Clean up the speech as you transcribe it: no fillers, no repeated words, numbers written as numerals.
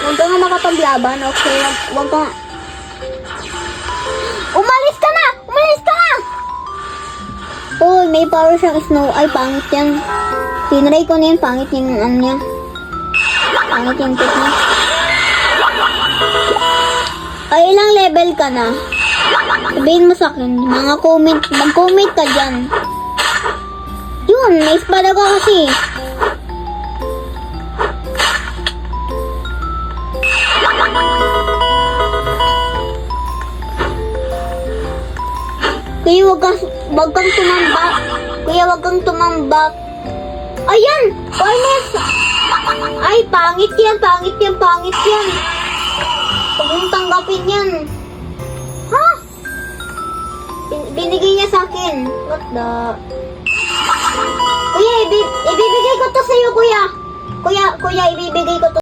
Huwag ka nga makapaglaban, okay? Huwag ka nga. Umalis ka na! Umalis ka na! Oh, may power siyang snow. Ay, pangit yan. Tinry ko na yan. Pangit yung ano niya. Pangit yung tip niya. Ay, ilang level ka na? Sabihin mo sa akin. Mga comment. Mag-comment ka dyan. Yun, may espada ka kasi. Kuya, wag kang tumambak. Kuya, wag kang tumambak. Ayan! Fairness! Ay, pangit yan, pangit yan, pangit yan. Huwag mong tanggapin yan. Ha? Binigay niya sa akin. What the... Kuya, ibibigay ko to sa'yo, kuya. Kuya, ibibigay ko to.